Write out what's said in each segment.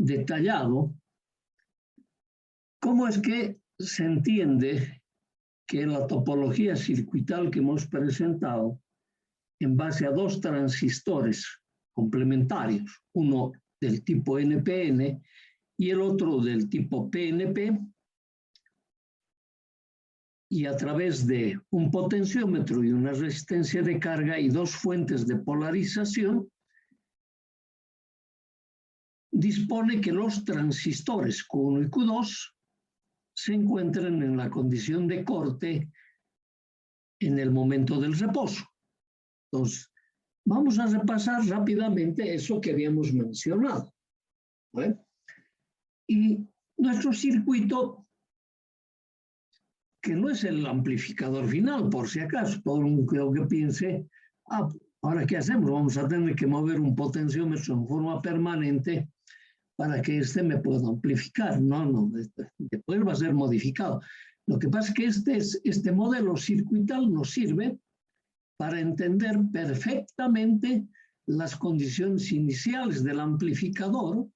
detallado cómo es que se entiende que la topología circuital que hemos presentado, en base a dos transistores complementarios, uno del tipo NPN y el otro del tipo PNP, y a través de un potenciómetro y una resistencia de carga y dos fuentes de polarización, dispone que los transistores Q1 y Q2 se encuentran en la condición de corte en el momento del reposo. Entonces, vamos a repasar rápidamente eso que habíamos mencionado, ¿vale? Y nuestro circuito, que no es el amplificador final, por si acaso, todo el mundo creo que piense, ¿ahora qué hacemos? Vamos a tener que mover un potenciómetro en forma permanente para que me pueda amplificar. No, después va a ser modificado. Lo que pasa es que este modelo circuital nos sirve para entender perfectamente las condiciones iniciales del amplificador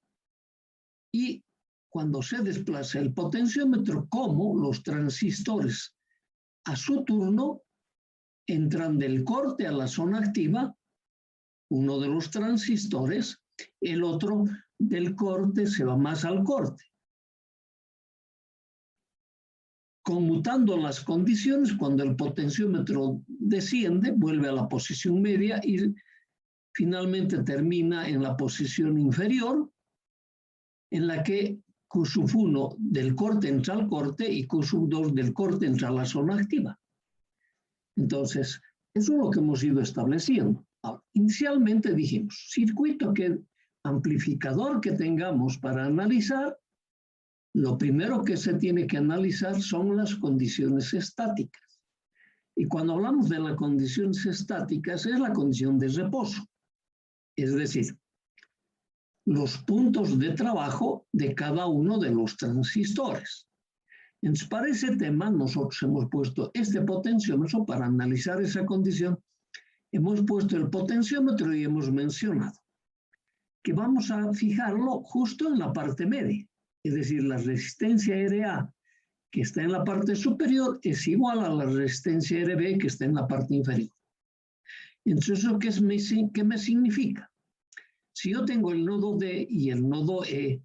y cuando se desplaza el potenciómetro, cómo los transistores a su turno entran del corte a la zona activa, uno de los transistores, el otro del corte se va más al corte. Conmutando las condiciones, cuando el potenciómetro desciende, vuelve a la posición media y finalmente termina en la posición inferior, en la que Q sub 1 del corte entra al corte y Q sub 2 del corte entra a la zona activa. Entonces, eso es lo que hemos ido estableciendo. Ahora, inicialmente dijimos, amplificador que tengamos para analizar, lo primero que se tiene que analizar son las condiciones estáticas. Y cuando hablamos de las condiciones estáticas, es la condición de reposo. Es decir, los puntos de trabajo de cada uno de los transistores. Entonces, para ese tema, nosotros hemos puesto este potenciómetro para analizar esa condición. Hemos puesto el potenciómetro y hemos mencionado que vamos a fijarlo justo en la parte media. Es decir, la resistencia RA que está en la parte superior es igual a la resistencia RB que está en la parte inferior. Entonces, ¿eso qué me significa? Si yo tengo el nodo D y el nodo E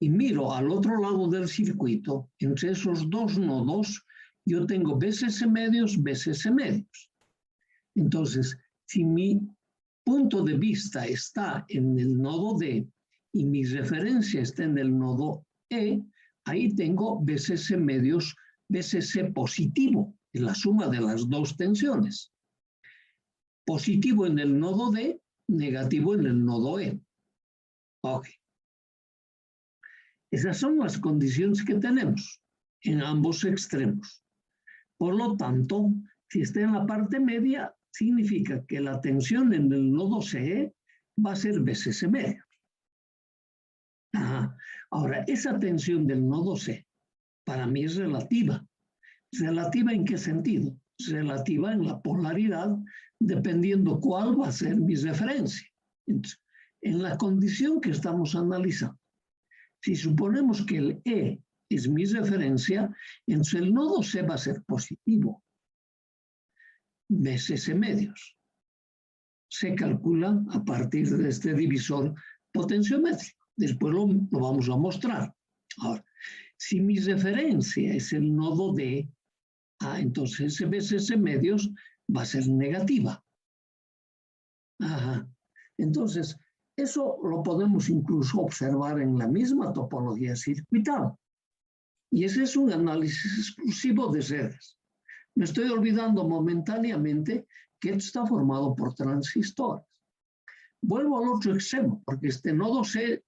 y miro al otro lado del circuito, entre esos dos nodos, yo tengo BCS medios. Entonces, si mi punto de vista está en el nodo D y mi referencia está en el nodo E, ahí tengo BCS medios, BCS positivo, en la suma de las dos tensiones. Positivo en el nodo D, negativo en el nodo E. Ok. Esas son las condiciones que tenemos en ambos extremos. Por lo tanto, si está en la parte media, significa que la tensión en el nodo CE va a ser BCS medios. Ahora, esa tensión del nodo C para mí es relativa. ¿Relativa en qué sentido? Relativa en la polaridad, dependiendo cuál va a ser mi referencia. Entonces, en la condición que estamos analizando, si suponemos que el E es mi referencia, entonces el nodo C va a ser positivo. BCS medios. Se calcula a partir de este divisor potenciométrico. Después lo vamos a mostrar. Ahora, si mi referencia es el nodo D, entonces ese BCS medios va a ser negativa. Entonces, eso lo podemos incluso observar en la misma topología circuital. Y ese es un análisis exclusivo de redes. Me estoy olvidando momentáneamente que esto está formado por transistores. Vuelvo al otro extremo, porque este nodo C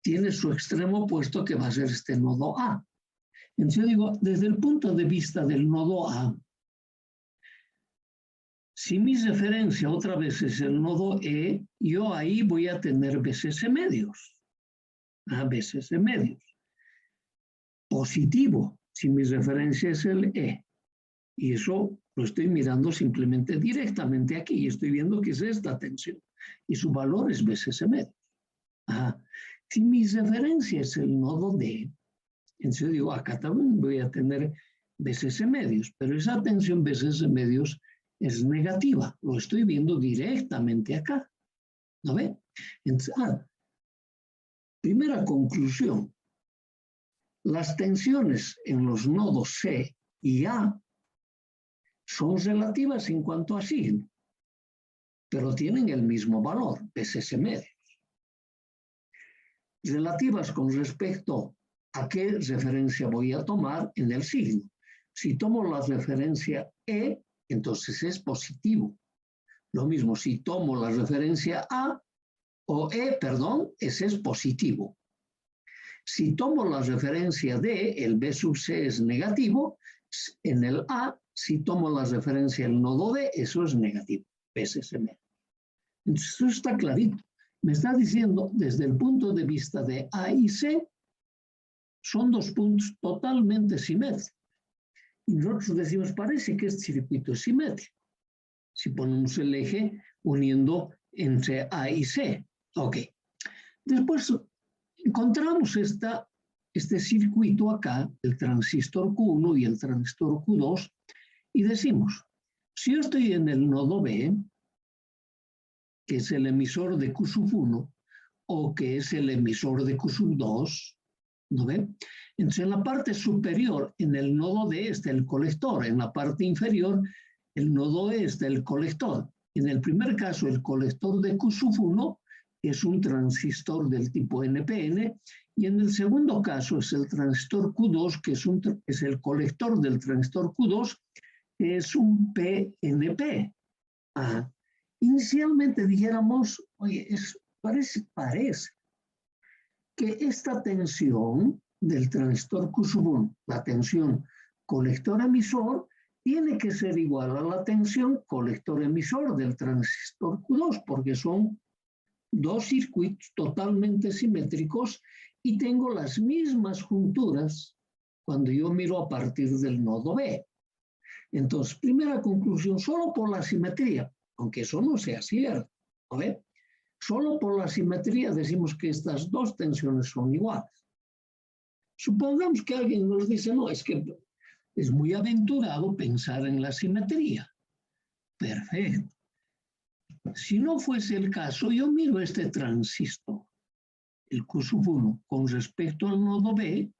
tiene su extremo opuesto que va a ser este nodo A. Entonces yo digo, desde el punto de vista del nodo A, si mi referencia otra vez es el nodo E, yo ahí voy a tener BCS medios. BCS medios. Positivo, si mi referencia es el E. Y eso lo estoy mirando simplemente directamente aquí y estoy viendo que es esta tensión. Y su valor es BCS medios. Si mi referencia es el nodo D, entonces digo, acá también voy a tener BCC medios, pero esa tensión BCC medios es negativa. Lo estoy viendo directamente acá. ¿No ve? Entonces, primera conclusión. Las tensiones en los nodos C y A son relativas en cuanto a signo, pero tienen el mismo valor, BCC medios. Relativas con respecto a qué referencia voy a tomar en el signo. Si tomo la referencia E, entonces es positivo. Lo mismo, si tomo la referencia A, ese es positivo. Si tomo la referencia D, el B sub C es negativo. En el A, si tomo la referencia del nodo D, eso es negativo, BCC medio. Entonces, eso está clarito. Me está diciendo, desde el punto de vista de A y C, son dos puntos totalmente simétricos. Y nosotros decimos, parece que este circuito es simétrico. Si ponemos el eje uniendo entre A y C. Ok. Después encontramos este circuito acá, el transistor Q1 y el transistor Q2, y decimos, si yo estoy en el nodo B, que es el emisor de Q sub 1, o que es el emisor de Q sub 2, ¿no ven? Entonces, en la parte superior, en el nodo D está el colector, en la parte inferior, el nodo E está el colector. En el primer caso, el colector de Q sub 1 es un transistor del tipo NPN, y en el segundo caso es el transistor Q2, que es el colector del transistor Q2, que es un PNP. Inicialmente dijéramos, oye, parece que esta tensión del transistor Q1, la tensión colector-emisor, tiene que ser igual a la tensión colector-emisor del transistor Q2, porque son dos circuitos totalmente simétricos y tengo las mismas junturas cuando yo miro a partir del nodo B. Entonces, primera conclusión, solo por la simetría, aunque eso no sea cierto, ¿no ve? Solo por la simetría decimos que estas dos tensiones son iguales. Supongamos que alguien nos dice, no, es que es muy aventurado pensar en la simetría. Perfecto. Si no fuese el caso, yo miro este transistor, el Q sub 1, con respecto al nodo B.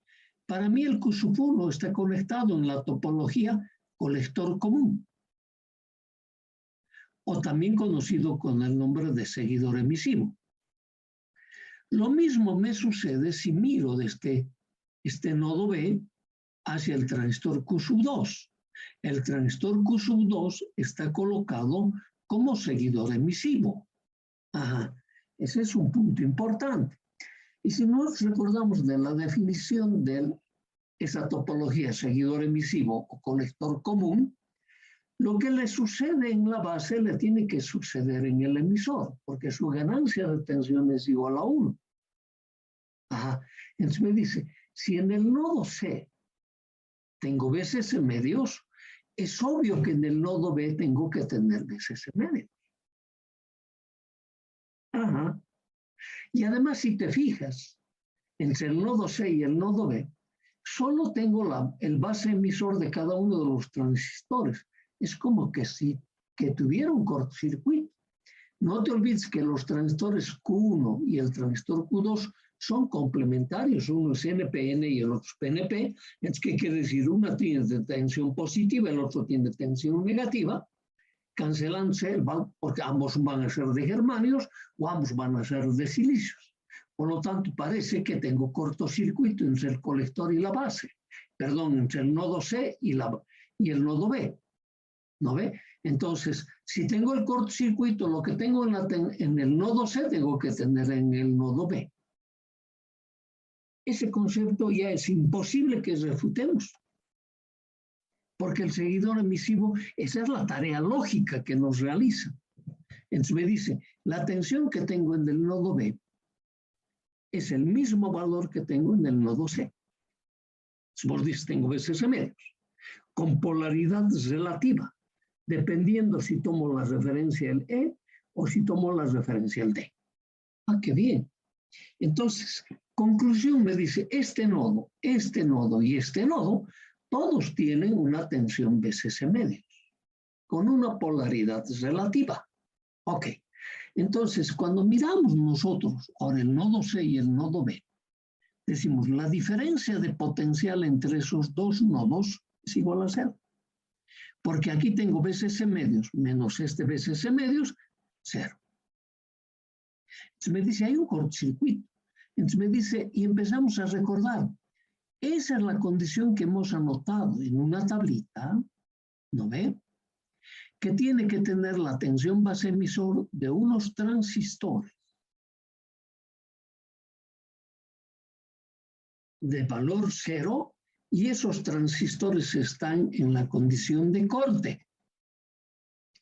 Para mí el Q sub 1 está conectado en la topología colector común, o también conocido con el nombre de seguidor emisivo. Lo mismo me sucede si miro desde este nodo B hacia el transistor Q sub 2. El transistor Q sub 2 está colocado como seguidor emisivo. Ese es un punto importante. Y si nos recordamos de la definición de esa topología seguidor emisivo o colector común, lo que le sucede en la base le tiene que suceder en el emisor, porque su ganancia de tensión es igual a 1. Entonces me dice, si en el nodo C tengo BCC medios, es obvio que en el nodo B tengo que tener BCC medios. Y además, si te fijas, entre el nodo C y el nodo B, solo tengo el base emisor de cada uno de los transistores. Es como que si tuviera un cortocircuito. No te olvides que los transistores Q1 y el transistor Q2 son complementarios. Uno es NPN y el otro es PNP. Entonces, ¿qué quiere decir? Una tiene tensión positiva, el otro tiene tensión negativa. Cancelándose, porque ambos van a ser de germanios o ambos van a ser de silicios. Por lo tanto, parece que tengo cortocircuito entre el colector y la base. Perdón, entre el nodo C y el nodo B. ¿No ve? Entonces, si tengo el cortocircuito, lo que tengo en el nodo C, tengo que tener en el nodo B. Ese concepto ya es imposible que refutemos. Porque el seguidor emisivo, esa es la tarea lógica que nos realiza. Entonces me dice, la tensión que tengo en el nodo B es el mismo valor que tengo en el nodo C. Vos dices, tengo BCC medios, con polaridad relativa, dependiendo si tomo la referencia del E o si tomo la referencia del D. ¡Qué bien! Entonces, conclusión me dice, este nodo y este nodo, todos tienen una tensión BCC medios, con una polaridad relativa. Ok, entonces cuando miramos nosotros ahora el nodo C y el nodo B, decimos la diferencia de potencial entre esos dos nodos es igual a 0. Porque aquí tengo BCC medios menos este BCC medios, 0. Entonces me dice, hay un cortocircuito. Entonces me dice, y empezamos a recordar, esa es la condición que hemos anotado en una tablita, ¿no ve? Que tiene que tener la tensión base emisor de unos transistores de valor 0 y esos transistores están en la condición de corte,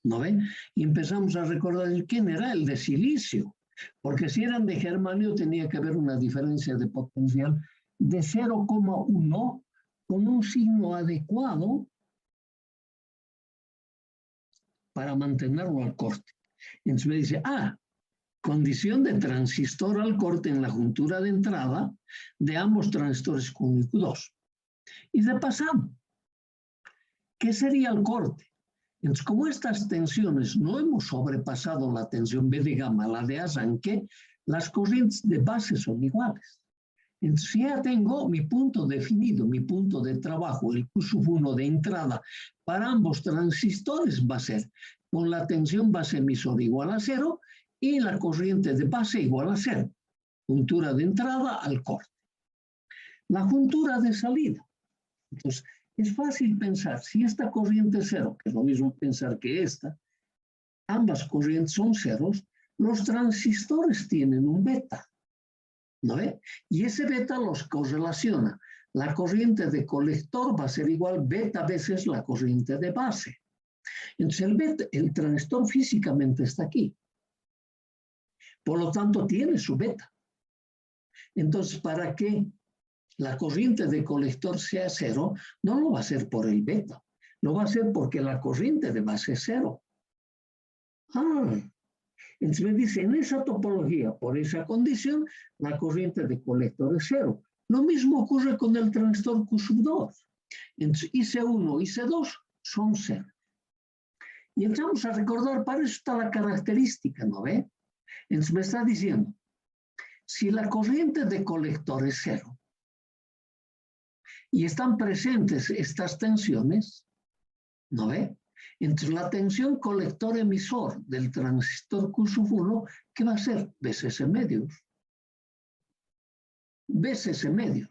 ¿no ve? Y empezamos a recordar quién era el de silicio, porque si eran de germanio tenía que haber una diferencia de potencial de 0,1 con un signo adecuado para mantenerlo al corte. Entonces me dice, condición de transistor al corte en la juntura de entrada de ambos transistores Q1 y Q2. Y de pasado, ¿qué sería el corte? Entonces, como estas tensiones no hemos sobrepasado la tensión B de gamma, la de arranque, las corrientes de base son iguales. Entonces, si ya tengo mi punto definido, mi punto de trabajo, el Q1 de entrada para ambos transistores va a ser con la tensión base emisor igual a 0 y la corriente de base igual a 0. Juntura de entrada al corte. La juntura de salida. Entonces, es fácil pensar, si esta corriente es 0, que es lo mismo pensar que esta, ambas corrientes son ceros, los transistores tienen un beta. ¿No ve? Y ese beta los correlaciona. La corriente de colector va a ser igual beta veces la corriente de base. Entonces el transistor físicamente está aquí. Por lo tanto, tiene su beta. Entonces, para que la corriente de colector sea 0, no lo va a hacer por el beta. Lo va a hacer porque la corriente de base es 0. Entonces me dice, en esa topología, por esa condición, la corriente de colector es 0. Lo mismo ocurre con el transistor Q2. Entonces IC1 y IC2 son 0. Y entramos a recordar, para eso está la característica, ¿no ve? Entonces me está diciendo, si la corriente de colector es 0 y están presentes estas tensiones, ¿no ve? Entonces la tensión colector-emisor del transistor Q1, ¿qué va a ser? BCC medios. BCC medios.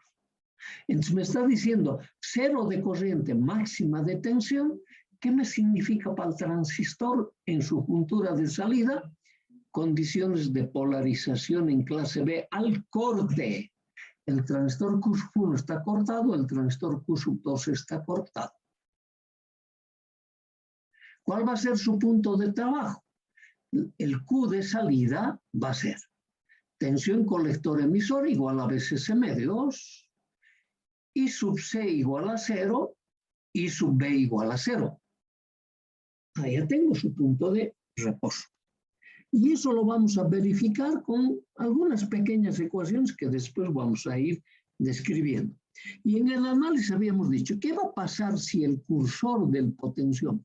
Entonces me está diciendo 0 de corriente máxima de tensión. ¿Qué me significa para el transistor en su juntura de salida? Condiciones de polarización en clase B al corte. El transistor Q1 está cortado, el transistor Q2 está cortado. ¿Cuál va a ser su punto de trabajo? El Q de salida va a ser tensión colector-emisor igual a BCC medios, I sub C igual a 0, I sub B igual a 0. Ahí ya tengo su punto de reposo. Y eso lo vamos a verificar con algunas pequeñas ecuaciones que después vamos a ir describiendo. Y en el análisis habíamos dicho, ¿qué va a pasar si el cursor del potenciómetro,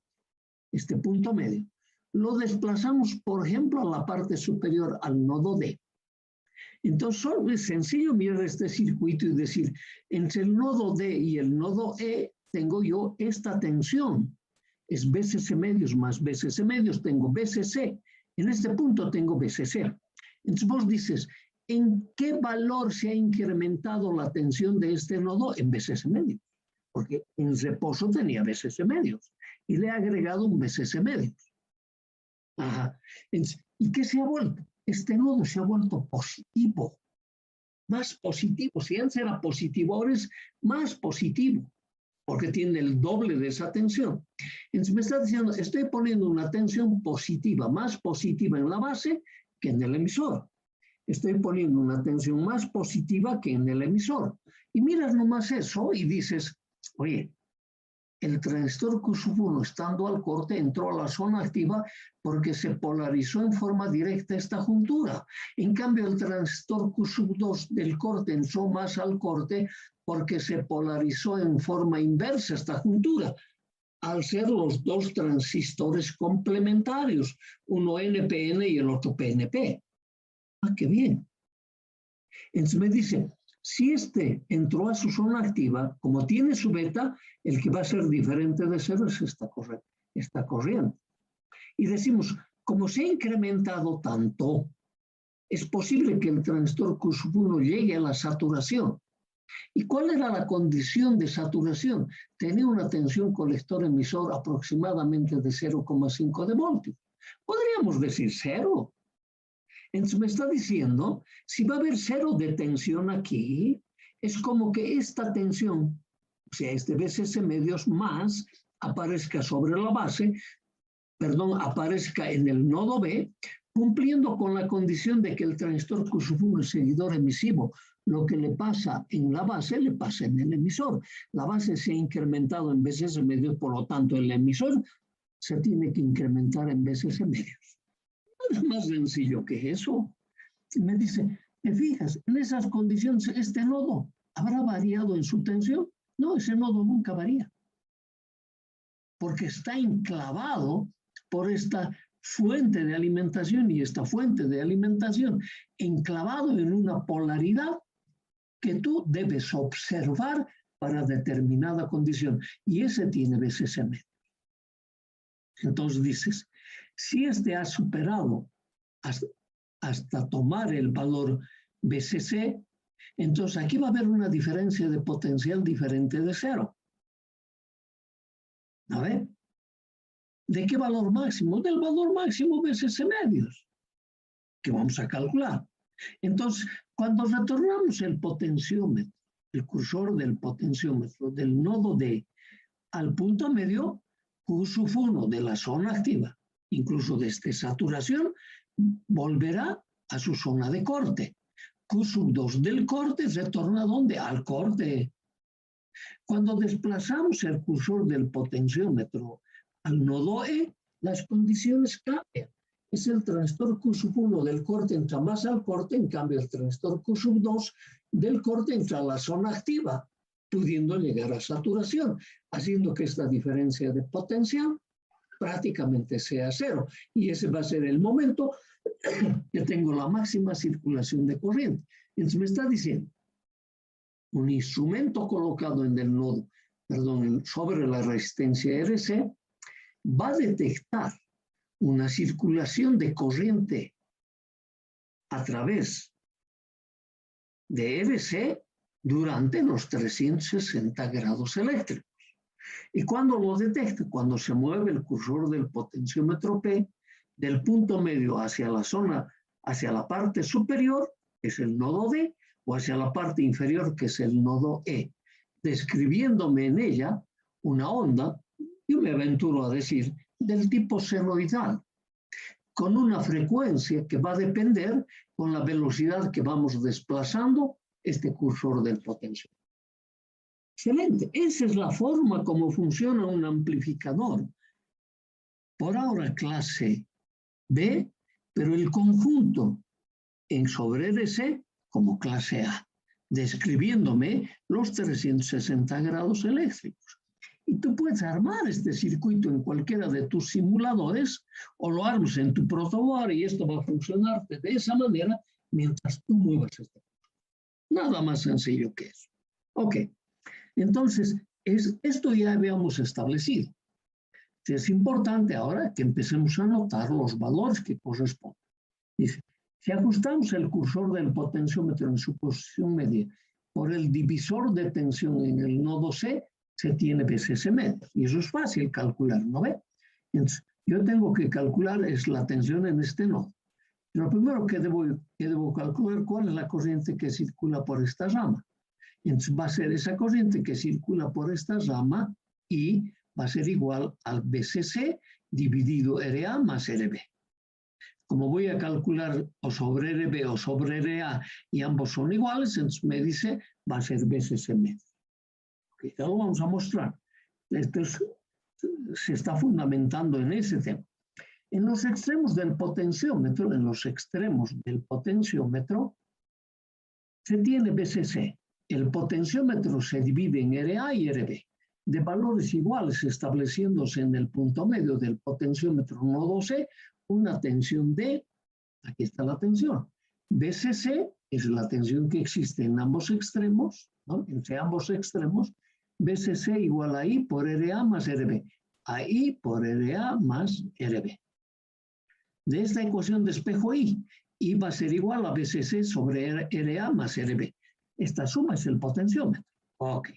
este punto medio, lo desplazamos, por ejemplo, a la parte superior al nodo D? Entonces, solo es sencillo mirar este circuito y decir, entre el nodo D y el nodo E, tengo yo esta tensión. Es BCC medios más BCC medios, tengo BCC. En este punto tengo BCC. Entonces vos dices, ¿en qué valor se ha incrementado la tensión de este nodo? En BCC medios. Porque en reposo tenía BCC medios. Y le he agregado un BCC medios. Entonces, ¿y qué se ha vuelto? Este nodo se ha vuelto positivo. Más positivo. Si antes era positivo, ahora es más positivo. Porque tiene el doble de esa tensión. Entonces me está diciendo, estoy poniendo una tensión positiva, más positiva en la base que en el emisor. Estoy poniendo una tensión más positiva que en el emisor. Y miras nomás eso y dices, oye, el transistor Q1 estando al corte entró a la zona activa porque se polarizó en forma directa esta juntura. En cambio, el transistor Q2 del corte entró más al corte porque se polarizó en forma inversa esta juntura, al ser los dos transistores complementarios, uno NPN y el otro PNP. Ah, qué bien. Entonces me dice, si este entró a su zona activa, como tiene su beta, el que va a ser diferente de cero es esta corriente. Y decimos, como se ha incrementado tanto, es posible que el transistor Q1 llegue a la saturación. ¿Y cuál era la condición de saturación? Tenía una tensión colector-emisor aproximadamente de 0,5 de voltios. Podríamos decir cero. Entonces me está diciendo, si va a haber cero de tensión aquí, es como que esta tensión, o sea, este BCS medios más, aparezca sobre la base, aparezca en el nodo B, cumpliendo con la condición de que el transistor Q1 es seguidor emisivo. Lo que le pasa en la base, le pasa en el emisor. La base se ha incrementado en BCS medios, por lo tanto, el emisor se tiene que incrementar en BCS medios. Nada más sencillo que eso. Me dice, ¿te fijas? En esas condiciones, este nodo habrá variado en su tensión. No, ese nodo nunca varía. Porque está enclavado por esta fuente de alimentación y esta fuente de alimentación enclavado en una polaridad que tú debes observar para determinada condición. Y ese tiene BCS medio. Entonces dices, si este ha superado hasta tomar el valor BCC, entonces aquí va a haber una diferencia de potencial diferente de cero. A ver, ¿de qué valor máximo? Del valor máximo BCC medios, que vamos a calcular. Entonces, cuando retornamos el potenciómetro, el cursor del potenciómetro del nodo D al punto medio, Q1 de la zona activa, incluso desde saturación, volverá a su zona de corte. Q2 del corte retorna ¿a dónde? Al corte. Cuando desplazamos el cursor del potenciómetro al nodo E, las condiciones cambian. Es el transistor Q1 del corte entra más al corte, en cambio el transistor Q2 del corte entra a la zona activa, pudiendo llegar a saturación, haciendo que esta diferencia de potencial prácticamente sea cero. Y ese va a ser el momento que tengo la máxima circulación de corriente. Entonces me está diciendo, un instrumento colocado en el nodo, sobre la resistencia RC, va a detectar una circulación de corriente a través de RC durante los 360 grados eléctricos. ¿Y cuando lo detecta? Cuando se mueve el cursor del potenciómetro P del punto medio hacia la zona, hacia la parte superior, que es el nodo D, o hacia la parte inferior, que es el nodo E, describiéndome en ella una onda, yo me aventuro a decir, del tipo senoidal, con una frecuencia que va a depender con la velocidad que vamos desplazando este cursor del potenciómetro. Excelente, esa es la forma como funciona un amplificador. Por ahora clase B, pero el conjunto en sobre RC como clase A, describiéndome los 360 grados eléctricos. Y tú puedes armar este circuito en cualquiera de tus simuladores o lo armas en tu protoboard y esto va a funcionar de esa manera mientras tú muevas este. Nada más sencillo que eso. Ok, entonces esto ya habíamos establecido. Es importante ahora que empecemos a anotar los valores que corresponden. Dice, si ajustamos el cursor del potenciómetro en su posición media por el divisor de tensión en el nodo C, se tiene BCS medios. Y eso es fácil calcular, ¿no ve? Entonces, yo tengo que calcular es la tensión en este nodo. Lo primero que debo calcular, ¿cuál es la corriente que circula por esta rama? Entonces, va a ser esa corriente que circula por esta rama y va a ser igual al BCC dividido RA más RB. Como voy a calcular o sobre RB o sobre RA y ambos son iguales, entonces me dice va a ser BCC medio. Okay, ya lo vamos a mostrar. Esto se está fundamentando en ese tema. En los extremos del potenciómetro, se tiene BCC. El potenciómetro se divide en RA y RB, de valores iguales, estableciéndose en el punto medio del potenciómetro nodo C una tensión D, aquí está la tensión. BCC es la tensión que existe en ambos extremos, ¿no? Entre ambos extremos, BCC igual a I por RA más RB, a I por RA más RB. De esta ecuación despejo I va a ser igual a BCC sobre RA más RB. Esta suma es el potenciómetro. Ok.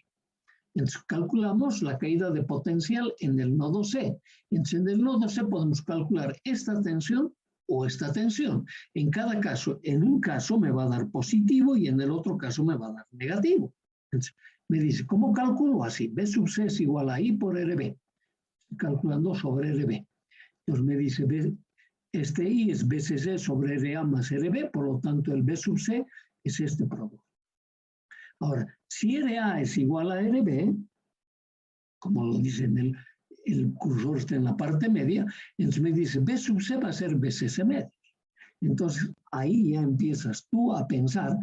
Entonces calculamos la caída de potencial en el nodo C. Entonces en el nodo C podemos calcular esta tensión o esta tensión. En cada caso, en un caso me va a dar positivo y en el otro caso me va a dar negativo. Entonces me dice, ¿cómo calculo así? B sub C es igual a I por RB. Estoy calculando sobre RB. Entonces me dice, este I es BCC sobre RA más RB, por lo tanto el B sub C es este producto. Ahora, si RA es igual a RB, como lo dice en el cursor está en la parte media, entonces me dice B sub C va a ser BCC medio. Entonces ahí ya empiezas tú a pensar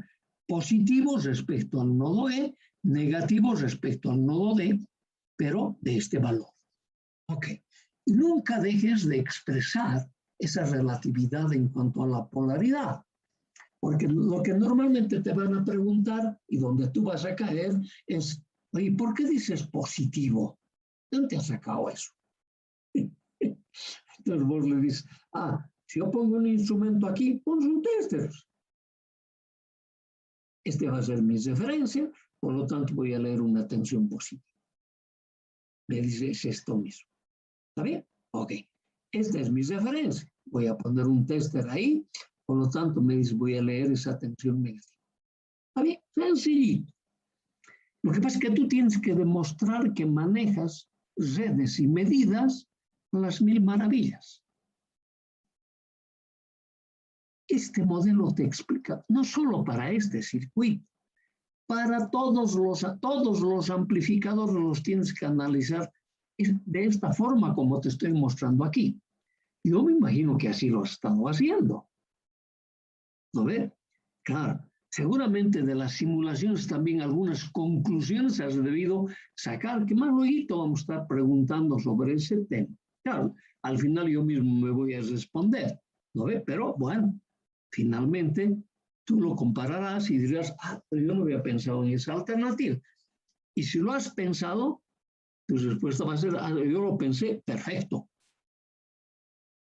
positivos respecto al nodo E, negativos respecto al nodo D, pero de este valor. Ok. Y nunca dejes de expresar esa relatividad en cuanto a la polaridad. Porque lo que normalmente te van a preguntar y donde tú vas a caer es, oye, ¿por qué dices positivo? ¿De dónde has sacado eso? Entonces vos le dices, si yo pongo un instrumento aquí, pones un tester. Este va a ser mi referencia, por lo tanto voy a leer una tensión positiva. Me dice, es esto mismo. ¿Está bien? Ok. Esta es mi referencia. Voy a poner un tester ahí. Por lo tanto, me dice, voy a leer esa tensión negativa. ¿Está bien? Sencillito. Lo que pasa es que tú tienes que demostrar que manejas redes y medidas con las mil maravillas. Este modelo te explica, no solo para este circuito, para todos los amplificadores los tienes que analizar de esta forma como te estoy mostrando aquí. Yo me imagino que así lo has estado haciendo. ¿No ves? Claro, seguramente de las simulaciones también algunas conclusiones has debido sacar, que más luego vamos a estar preguntando sobre ese tema. Claro, al final yo mismo me voy a responder, ¿no ves? Pero bueno, finalmente tú lo compararás y dirás, pero yo no había pensado en esa alternativa. Y si lo has pensado, tu respuesta va a ser, yo lo pensé, perfecto.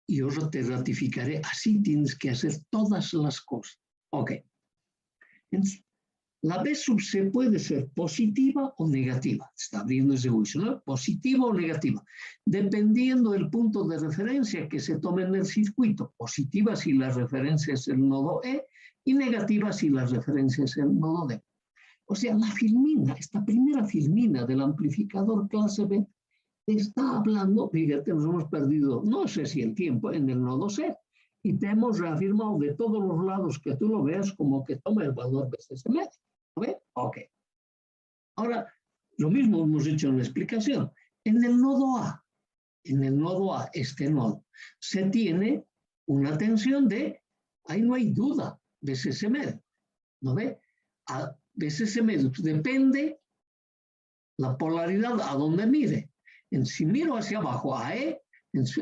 Y yo te ratificaré, así tienes que hacer todas las cosas. Ok. Entonces, la B sub C puede ser positiva o negativa. Está abriendo ese juicio, ¿no? Positiva o negativa. Dependiendo del punto de referencia que se tome en el circuito. Positiva si la referencia es el nodo E y negativa si la referencia es el nodo D. O sea, la filmina, esta primera filmina del amplificador clase B, está hablando, fíjate, nos hemos perdido, no sé si el tiempo, en el nodo C, y te hemos reafirmado de todos los lados que tú lo veas como que toma el valor BCC medio. ¿Lo ves? Ok. Ahora, lo mismo hemos hecho en la explicación. En el nodo A, este nodo, se tiene una tensión de, ahí no hay duda, BCC medio. ¿No ve? A BCC medio depende la polaridad a donde mire. Si miro hacia abajo a E,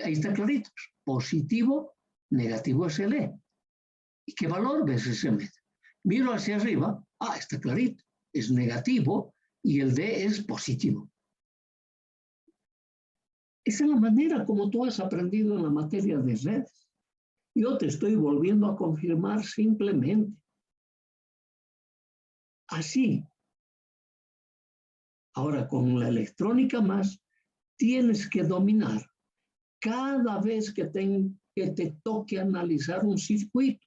ahí está clarito, positivo, negativo es el E. ¿Y qué valor? BCC medio. Miro hacia arriba, está clarito, es negativo y el D es positivo. Esa es la manera como tú has aprendido en la materia de redes. Yo te estoy volviendo a confirmar simplemente. Así. Ahora, con la electrónica más, tienes que dominar cada vez que te toque analizar un circuito.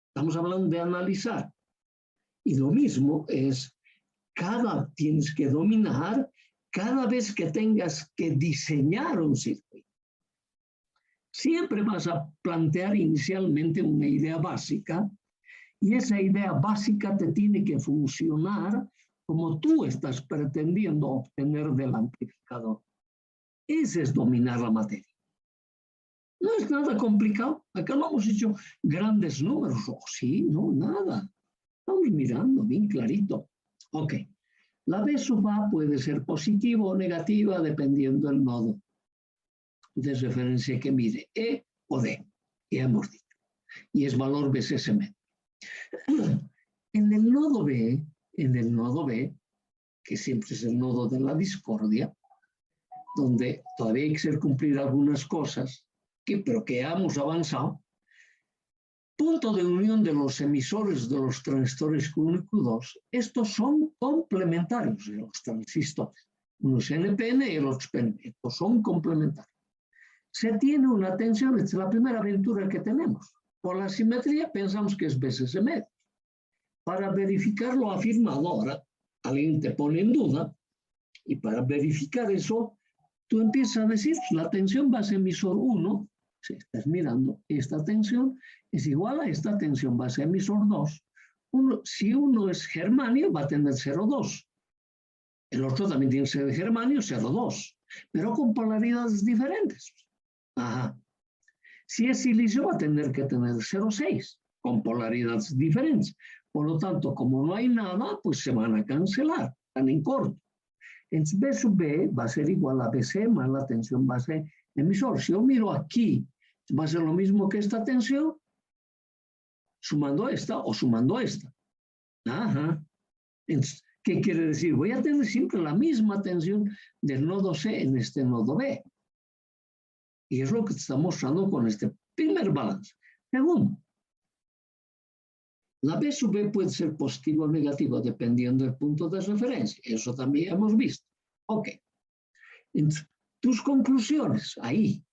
Estamos hablando de analizar. Y lo mismo es, tienes que dominar cada vez que tengas que diseñar un circuito. Siempre vas a plantear inicialmente una idea básica y esa idea básica te tiene que funcionar como tú estás pretendiendo obtener del amplificador. Ese es dominar la materia. No es nada complicado. Acá no hemos hecho grandes números. Oh, sí, no, nada. Estamos mirando bien clarito. Ok. La B sub A puede ser positiva o negativa dependiendo del nodo de referencia que mide, E o D. Ya hemos dicho. Y es valor BSS medio. En el nodo B, que siempre es el nodo de la discordia, donde todavía hay que cumplir algunas cosas, pero que hemos avanzado, punto de unión de los emisores de los transistores Q1 y Q2, estos son complementarios de los transistores. Uno es NPN y el otro es PNP. Estos son complementarios. Se tiene una tensión, esta es la primera aventura que tenemos. Por la simetría pensamos que es BSS medio. Para verificar lo afirmado, ahora alguien te pone en duda, y para verificar eso, tú empiezas a decir, la tensión base emisor 1, si estás mirando, esta tensión es igual a esta tensión base emisor 2. Si uno es germanio, va a tener 0,2. El otro también tiene que ser de germanio, 0,2, pero con polaridades diferentes. Ajá. Si es silicio, va a tener que tener 0,6, con polaridades diferentes. Por lo tanto, como no hay nada, pues se van a cancelar, están en corto. Entonces, B sub B va a ser igual a BC más la tensión base emisor. Si yo miro aquí, va a ser lo mismo que esta tensión, sumando esta o sumando esta. Ajá. Entonces, ¿qué quiere decir? Voy a tener siempre la misma tensión del nodo C en este nodo B. Y es lo que te está mostrando con este primer balance. Segundo, la B sub B puede ser positivo o negativo dependiendo del punto de referencia. Eso también hemos visto. Ok. Entonces, tus conclusiones ahí,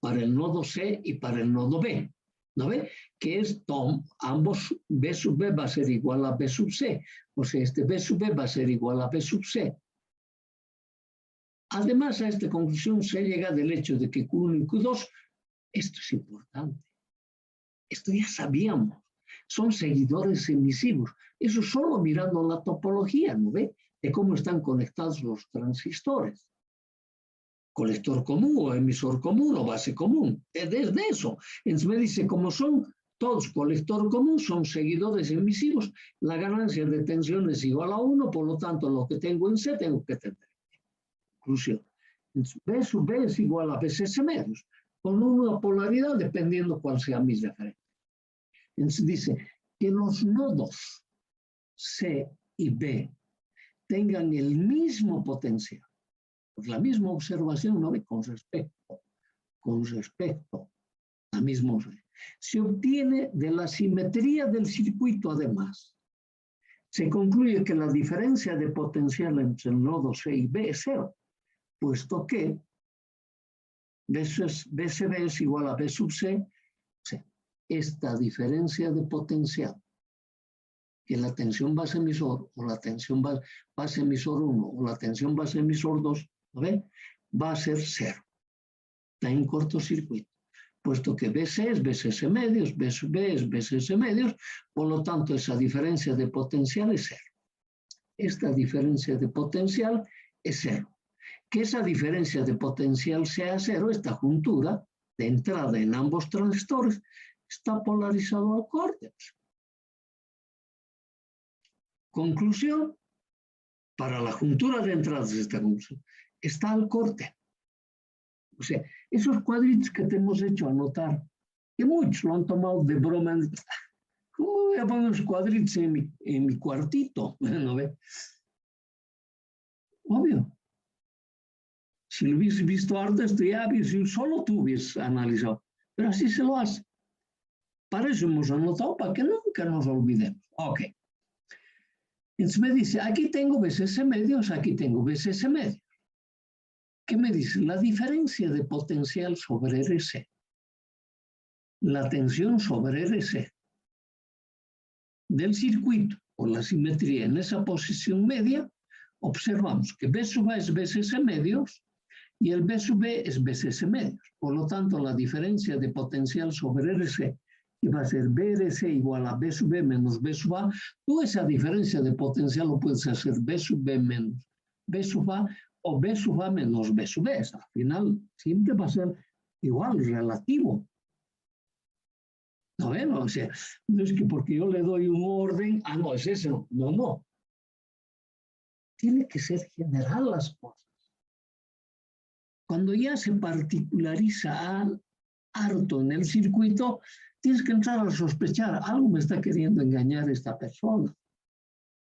para el nodo C y para el nodo B. ¿No ve? Que es ambos B sub B va a ser igual a B sub C. O sea, este B sub B va a ser igual a B sub C. Además, a esta conclusión se llega del hecho de que Q1 y Q2, esto es importante. Esto ya sabíamos. Son seguidores emisivos. Eso solo mirando la topología, ¿no ve? De cómo están conectados los transistores. Colector común o emisor común o base común. Desde eso. Entonces me dice, como son todos colector común, son seguidores emisivos, la ganancia de tensión es igual a 1, por lo tanto, lo que tengo en C tengo que tener. Conclusión. Entonces, B sub B es igual a BSS medios, con una polaridad dependiendo cuál sea mi referencia. Entonces dice que los nodos C y B tengan el mismo potencial. Pues la misma observación, ¿no ve? Con respecto a la misma observación. Se obtiene de la simetría del circuito, además. Se concluye que la diferencia de potencial entre el nodo C y B es 0, puesto que BSB es igual a B sub C. O sea, esta diferencia de potencial, que la tensión base emisor o la tensión base emisor 1 o la tensión base emisor 2, ¿no ve? Va a ser 0. Está en cortocircuito, puesto que BC es BSS medios, B sub B es BSS medios, por lo tanto esa diferencia de potencial es 0. Esta diferencia de potencial es 0. Que esa diferencia de potencial sea 0, esta juntura de entrada en ambos transistores está polarizado al corte. Conclusión, para la juntura de entradas de esta conclusión, está al corte. O sea, esos cuadritos que te hemos hecho anotar, que muchos lo han tomado de broma, ¿cómo voy a poner los cuadritos en mi cuartito? ¿No ve? Obvio. Si lo hubieses visto antes, ya solo tú hubieses analizado. Pero así se lo hace. Para eso hemos anotado, para que nunca nos olvidemos. Ok. Entonces me dice, aquí tengo BSS medios, aquí tengo BSS medios. ¿Qué me dice? La diferencia de potencial sobre RC. La tensión sobre RC del circuito por la simetría en esa posición media, observamos que B sub A es BSS medios y el B sub B es BSS medios. Por lo tanto, la diferencia de potencial sobre RC, que va a ser BRC igual a B sub B menos B sub A, tú esa diferencia de potencial lo puedes hacer B sub B menos B sub A o B sub A menos B sub S. Al final siempre va a ser igual, relativo. ¿No ven? O sea, no es que porque yo le doy un orden, no, es eso. No, no. Tiene que ser general las cosas. Cuando ya se particulariza harto en el circuito, tienes que entrar a sospechar, algo me está queriendo engañar esta persona.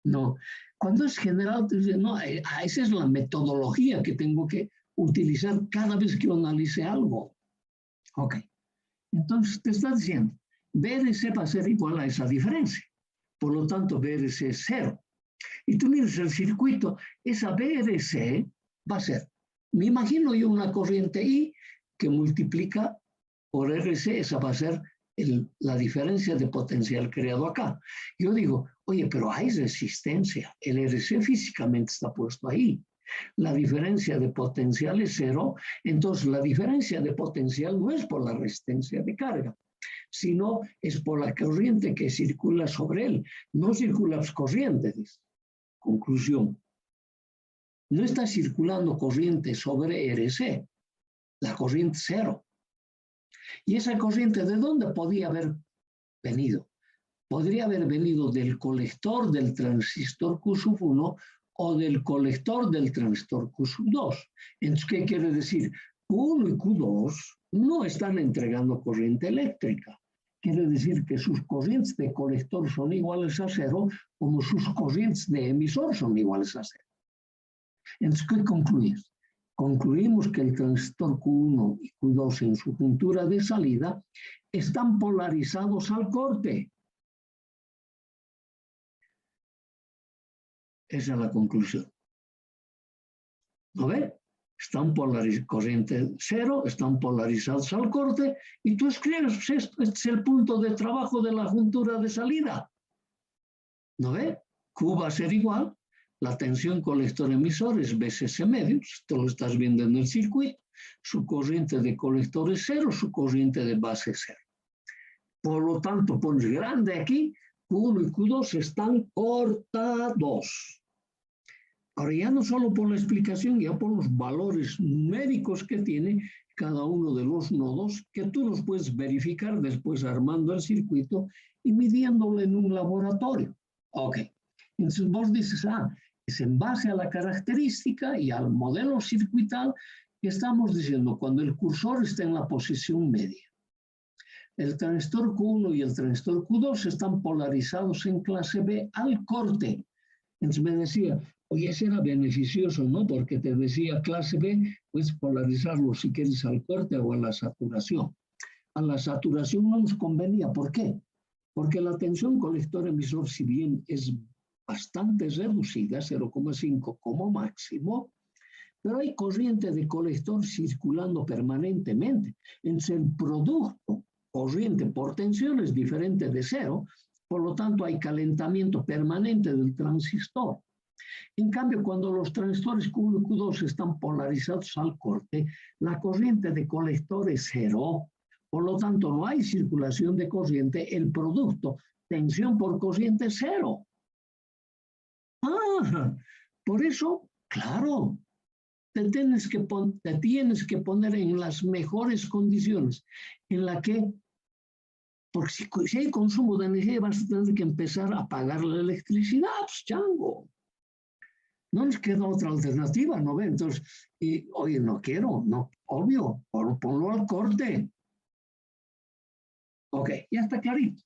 No. Cuando es general, te dice, no, esa es la metodología que tengo que utilizar cada vez que yo analice algo. Ok. Entonces te está diciendo, BRC va a ser igual a esa diferencia. Por lo tanto, BRC es 0. Y tú miras el circuito, esa BRC va a ser, me imagino yo una corriente I que multiplica por RC, esa va a ser la diferencia de potencial creado acá. Yo digo, oye, pero hay resistencia, el RC físicamente está puesto ahí. La diferencia de potencial es 0, entonces la diferencia de potencial no es por la resistencia de carga, sino es por la corriente que circula sobre él. No circula corriente, dice. Conclusión. No está circulando corriente sobre RC, la corriente 0. ¿Y esa corriente de dónde podía haber venido? Podría haber venido del colector del transistor Q1 o del colector del transistor Q2. Entonces, ¿qué quiere decir? Q1 y Q2 no están entregando corriente eléctrica. Quiere decir que sus corrientes de colector son iguales a 0, como sus corrientes de emisor son iguales a 0. Entonces, ¿qué concluimos? Concluimos que el transistor Q1 y Q2 en su juntura de salida están polarizados al corte. Esa es la conclusión. ¿No ve? Están polarizados, corriente 0, están polarizados al corte, y tú escribes, pues este es el punto de trabajo de la juntura de salida. ¿No ve? Q va a ser igual, la tensión colector-emisor es BCC medio, esto lo estás viendo en el circuito, su corriente de colector es 0, su corriente de base es 0. Por lo tanto, pones grande aquí, Q1 y Q2 están cortados. Ahora ya no solo por la explicación, ya por los valores numéricos que tiene cada uno de los nodos, que tú los puedes verificar después armando el circuito y midiéndolo en un laboratorio. Ok, entonces vos dices, es en base a la característica y al modelo circuital que estamos diciendo, cuando el cursor está en la posición media. El transistor Q1 y el transistor Q2 están polarizados en clase B al corte. Entonces me decía, oye, ese era beneficioso, ¿no? Porque te decía clase B, puedes polarizarlo si quieres al corte o a la saturación. A la saturación no nos convenía. ¿Por qué? Porque la tensión colector-emisor, si bien es bastante reducida, 0,5 como máximo, pero hay corriente de colector circulando permanentemente. Entonces el producto corriente por tensión es diferente de 0, por lo tanto hay calentamiento permanente del transistor. En cambio, cuando los transistores Q1 y Q2 están polarizados al corte, la corriente de colector es 0, por lo tanto no hay circulación de corriente, el producto, tensión por corriente es 0. Por eso, claro, te tienes que poner en las mejores condiciones, en la que, porque si hay consumo de energía, vas a tener que empezar a pagar la electricidad, pues chango. No nos queda otra alternativa, ¿no ve? Entonces, oye, no quiero, no, obvio, ponlo al corte. Ok, ya está clarito.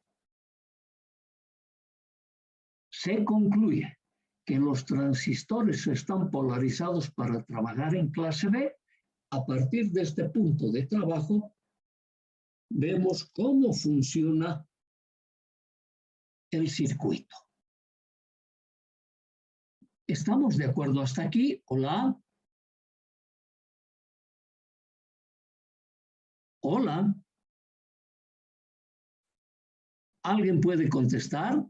Se concluye que los transistores están polarizados para trabajar en clase B. A partir de este punto de trabajo, vemos cómo funciona el circuito. ¿Estamos de acuerdo hasta aquí? Hola. Hola. ¿Alguien puede contestar?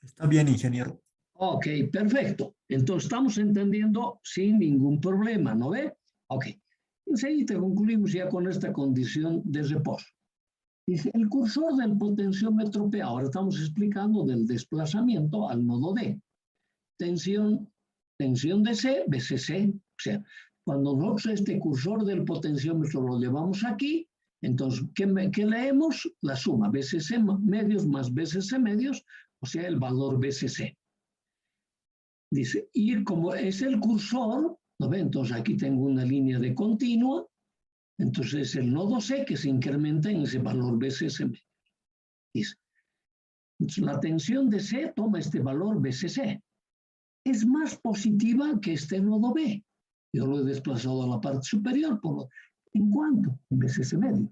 Está bien, ingeniero. Ok, perfecto. Entonces estamos entendiendo sin ningún problema, ¿no ve? Ok. Enseguida concluimos ya con esta condición de reposo. Dice, el cursor del potenciómetro P, ahora estamos explicando del desplazamiento al nodo D. Tensión de C, BCC. O sea, cuando nosotros este cursor del potenciómetro lo llevamos aquí, entonces, ¿qué leemos? La suma BCC medios más BCC medios, o sea, el valor BCC. Dice, y como es el cursor, ¿no ve? Entonces aquí tengo una línea de continua, entonces el nodo C que se incrementa en ese valor BCC medio. Dice, entonces, la tensión de C toma este valor BCC. Es más positiva que este nodo B. Yo lo he desplazado a la parte superior. ¿En cuánto? En BCC medios.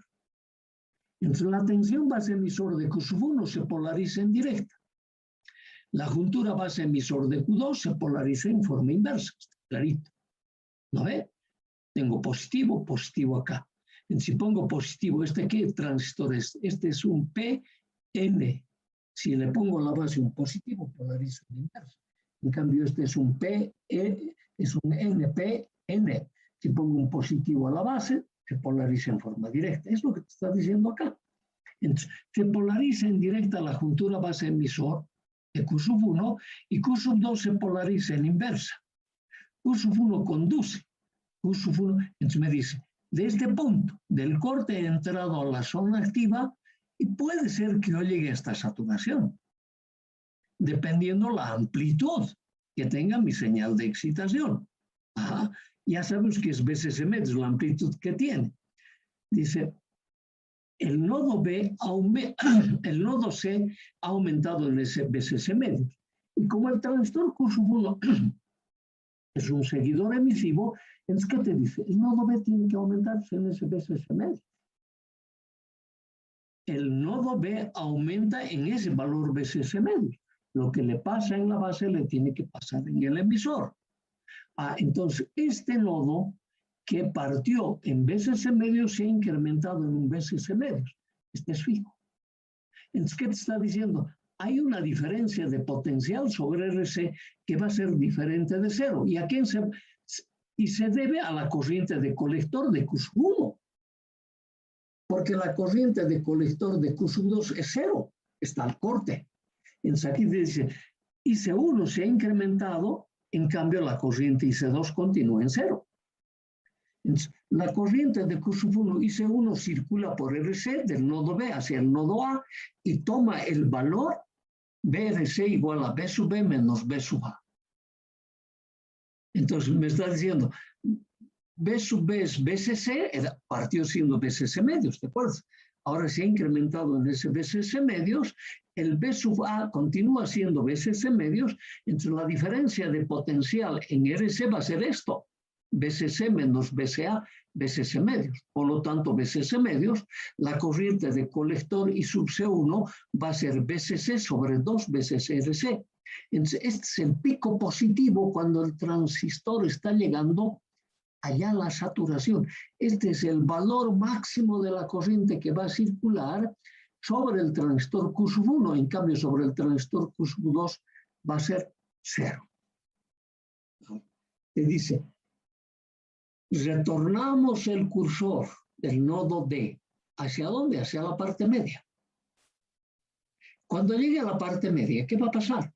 Entonces la tensión base emisor de Q1 se polariza en directa. La juntura base emisor de Q2 se polariza en forma inversa. Está clarito. ¿No ve? Tengo positivo, positivo acá. Entonces, si pongo positivo, ¿qué transistor es? Este es un PN. Si le pongo a la base un positivo, polarizo en inversa. En cambio, este es un es un NPN. Si pongo un positivo a la base, se polariza en forma directa. Es lo que te está diciendo acá. Entonces, se polariza en directa la juntura base emisor de Q1 y Q2 se polariza en inversa. Q1 conduce. Q1, entonces me dice, de este punto del corte he entrado a la zona activa y puede ser que yo llegue a esta saturación, dependiendo la amplitud que tenga mi señal de excitación. Ajá. Ya sabemos que es BCC medios, la amplitud que tiene. Dice, el nodo C ha aumentado en ese BCC medios. Y como el transistor Q1 es un seguidor emisivo, entonces, ¿qué te dice? El nodo B tiene que aumentarse en ese BCC medios. El nodo B aumenta en ese valor BCC medios. Lo que le pasa en la base le tiene que pasar en el emisor. Entonces, este nodo que partió en BCC medios se ha incrementado en un BCC medios. Este es fijo. Entonces, ¿qué te está diciendo? Hay una diferencia de potencial sobre RC que va a ser diferente de cero. ¿Y a quién se debe a la corriente de colector de Q1? Porque la corriente de colector de Q2 es cero, está al corte. Entonces aquí dice, IC1 se ha incrementado, en cambio la corriente IC2 continúa en cero. Entonces, la corriente de Q1 IC1 circula por RC del nodo B hacia el nodo A y toma el valor BRC igual a B sub B menos B sub A. Entonces me está diciendo, B sub B es BCC, partió siendo BCC medios, ¿te acuerdas? Ahora se ha incrementado en ese BCC medios, el B sub A continúa siendo BCC medios, entonces la diferencia de potencial en RC va a ser esto, BCC menos BCA, BCC medios. Por lo tanto, BCC medios, la corriente de colector y sub C1 va a ser BCC sobre 2 BCC RC. Entonces, este es el pico positivo cuando el transistor está llegando allá a la saturación. Este es el valor máximo de la corriente que va a circular sobre el transistor Q1. En cambio, sobre el transistor Q2 va a ser cero. Te dice, retornamos el cursor del nodo D. ¿Hacia dónde? Hacia la parte media. Cuando llegue a la parte media, ¿qué va a pasar?